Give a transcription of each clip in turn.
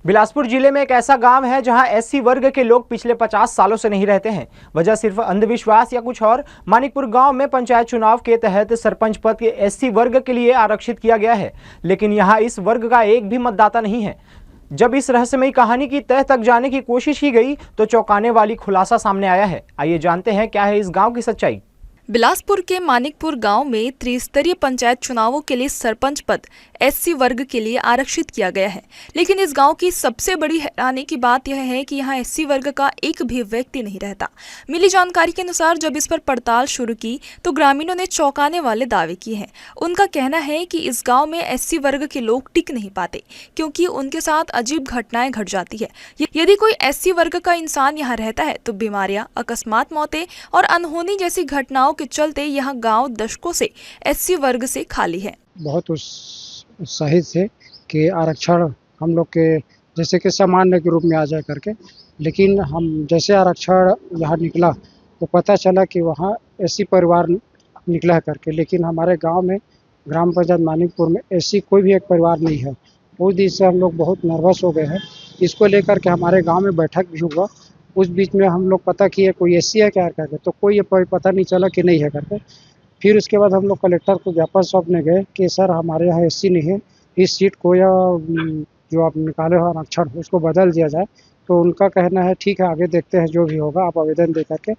बिलासपुर जिले में एक ऐसा गांव है जहां एससी वर्ग के लोग पिछले 50 सालों से नहीं रहते हैं। वजह सिर्फ अंधविश्वास या कुछ और। मानिकपुर गांव में पंचायत चुनाव के तहत सरपंच पद के एससी वर्ग के लिए आरक्षित किया गया है, लेकिन यहां इस वर्ग का एक भी मतदाता नहीं है। जब इस रहस्यमयी कहानी की तह तक जाने की कोशिश की गई तो चौंकाने वाली खुलासा सामने आया है। आइए जानते हैं क्या है इस गाँव की सच्चाई। बिलासपुर के मानिकपुर गांव में त्रिस्तरीय पंचायत चुनावों के लिए सरपंच पद एससी वर्ग के लिए आरक्षित किया गया है, लेकिन इस गांव की सबसे बड़ी हैरानी की बात यह है कि यहां एससी वर्ग का एक भी व्यक्ति नहीं रहता। मिली जानकारी के अनुसार जब इस पर पड़ताल शुरू की तो ग्रामीणों ने चौंकाने वाले दावे किए हैं। उनका कहना है कि इस गाँव में एससी वर्ग के लोग टिक नहीं पाते क्योंकि उनके साथ अजीब घटनाएं घट जाती है। यदि कोई एससी वर्ग का इंसान यहाँ रहता है तो बीमारियां, अकस्मात मौतें और अनहोनी जैसी घटनाओं के चलते यह गांव दशकों से एससी वर्ग से खाली है। बहुत उत्साहित थे कि आरक्षण हम लोग के जैसे कि सामान्य के रूप में आ जाए करके, लेकिन हम जैसे आरक्षण यहाँ निकला तो पता चला कि वहाँ एससी परिवार निकला है करके, लेकिन हमारे गांव में ग्राम पंचायत मानिकपुर में ऐसी कोई भी एक परिवार नहीं है। उस दिन से हम लोग बहुत नर्वस हो गए हैं। इसको लेकर के हमारे गाँव में बैठक भी हुआ। उस बीच में हम लोग पता किए कोई एससी है क्या करके, तो कोई ये पता नहीं चला कि नहीं है करके। फिर उसके बाद हम लोग कलेक्टर को ज्ञापन सौंपने गए कि सर हमारे यहाँ एससी नहीं है, इस सीट को या जो आप निकाले हो आरक्षण उसको बदल दिया जाए। तो उनका कहना है ठीक है, आगे देखते हैं जो भी होगा, आप आवेदन दे करके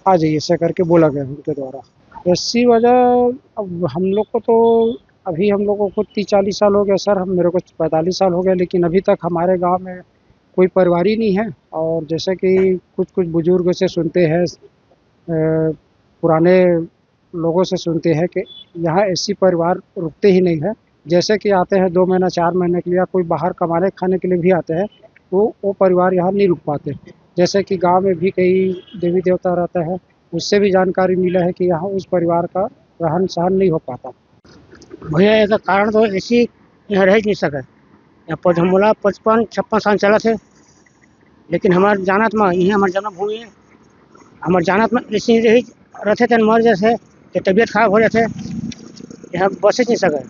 आ जाइए, ऐसा करके बोला गया उनके द्वारा। एससी वजह अब हम लोग को तो अभी हम लोगों को 30-40 साल हो गया सर, मेरे को 45 साल हो गया, लेकिन अभी तक हमारे गाँव में कोई परिवार ही नहीं है। और जैसे कि कुछ बुजुर्गों से सुनते हैं, पुराने लोगों से सुनते हैं कि यहाँ एससी परिवार रुकते ही नहीं है। जैसे कि आते हैं 2 महीना 4 महीने के लिए, कोई बाहर कमाने खाने के लिए भी आते हैं तो वो परिवार यहाँ नहीं रुक पाते। जैसे कि गांव में भी कई देवी देवता रहता है, उससे भी जानकारी मिला है कि यहाँ उस परिवार का रहन सहन नहीं हो पाता। भैया इसका कारण तो ऐसी यहाँ रह नहीं सका। हम बोला 55-56 साल चला थे, लेकिन हमारे जानत में यही हमारे जन्मभूमि है। हमारे जानत में ऐसे रही रहते थे, मर जैसे तबीयत खराब हो जाते, यहाँ बस नहीं सके।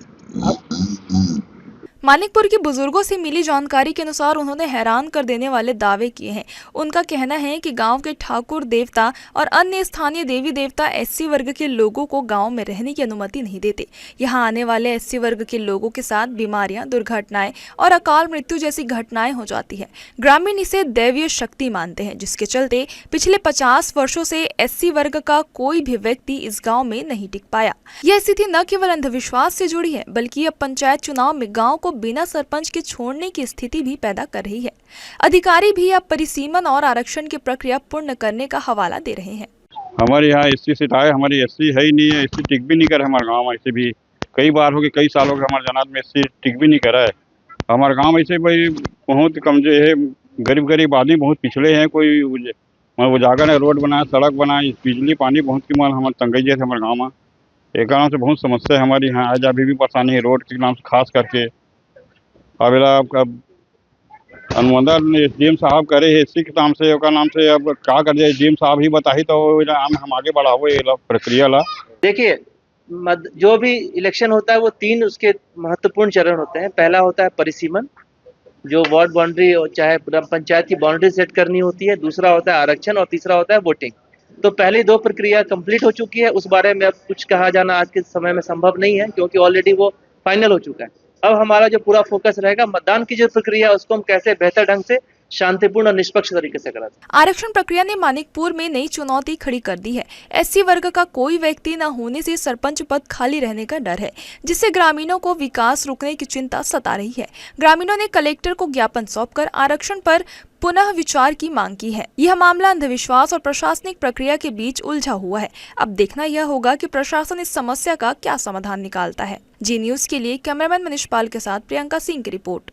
मानिकपुर के बुजुर्गों से मिली जानकारी के अनुसार उन्होंने हैरान कर देने वाले दावे किए हैं। उनका कहना है कि गांव के ठाकुर देवता और अन्य स्थानीय देवी देवता एससी वर्ग के लोगों को गांव में रहने की अनुमति नहीं देते। यहां आने वाले एससी वर्ग के लोगों के साथ बीमारियां, दुर्घटनाएं और अकाल मृत्यु जैसी घटनाएं हो जाती है। ग्रामीण इसे दैवीय शक्ति मानते हैं, जिसके चलते पिछले 50 वर्षों से एससी वर्ग का कोई भी व्यक्ति इस गाँव में नहीं टिक पाया। यह स्थिति न केवल अंधविश्वास से जुड़ी है, बल्कि अब पंचायत चुनाव में गाँव को बिना सरपंच के छोड़ने की स्थिति भी पैदा कर रही है। अधिकारी भी अब परिसीमन और आरक्षण की प्रक्रिया पूर्ण करने का हवाला दे रहे हैं। हमारे यहाँ एससी सीट आए, हमारी एससी है ही नहीं है, एससी टिक भी नहीं करे हमारे गांव में। ऐसे भी कई बार हो गए, कई सालों के हमारे जनात में एससी टिक भी नहीं करा है। हमारे गाँव में ऐसे भाई बहुत कमजोर है, गरीब आदमी बहुत पिछड़े हैं। कोई उजागर है, रोड बनाए, सड़क बनाए, बिजली पानी बहुत की माल हमारे तंगई है हमारे गाँव में। एक कारण से बहुत समस्या है हमारी यहाँ, आज अभी भी परेशानी है रोड के नाम से खास करके। अवेला आपका अनुमोदन एसडीएम साहब करे है एससी के नाम से, नाम से अब क्या कर दिया एसडीएम साहब ही बताही तो हम आगे बढ़ाओ ये प्रक्रिया ला। देखिए, जो भी इलेक्शन होता है वो 3 उसके महत्वपूर्ण चरण होते हैं। पहला होता है परिसीमन, जो वार्ड बाउंड्री और चाहे पंचायत की बाउंड्री सेट करनी होती है। दूसरा होता है आरक्षण और तीसरा होता है वोटिंग। तो पहली 2 प्रक्रिया कंप्लीट हो चुकी है। उस बारे में अब कुछ कहा जाना आज के समय में संभव नहीं है, क्योंकि ऑलरेडी वो फाइनल हो चुका है। अब हमारा जो पूरा फोकस रहेगा मतदान की जो प्रक्रिया है उसको हम कैसे बेहतर ढंग से शांतिपूर्ण और निष्पक्ष तरीके से करा। आरक्षण प्रक्रिया ने मानिकपुर में नई चुनौती खड़ी कर दी है। एससी वर्ग का कोई व्यक्ति न होने से सरपंच पद खाली रहने का डर है, जिससे ग्रामीणों को विकास रुकने की चिंता सता रही है। ग्रामीणों ने कलेक्टर को ज्ञापन सौंपकर आरक्षण पर पुनः विचार की मांग की है। यह मामला अंधविश्वास और प्रशासनिक प्रक्रिया के बीच उलझा हुआ है। अब देखना यह होगा कि प्रशासन इस समस्या का क्या समाधान निकालता है। जी न्यूज़ के लिए कैमरामैन मनीष पाल के साथ प्रियंका सिंह की रिपोर्ट।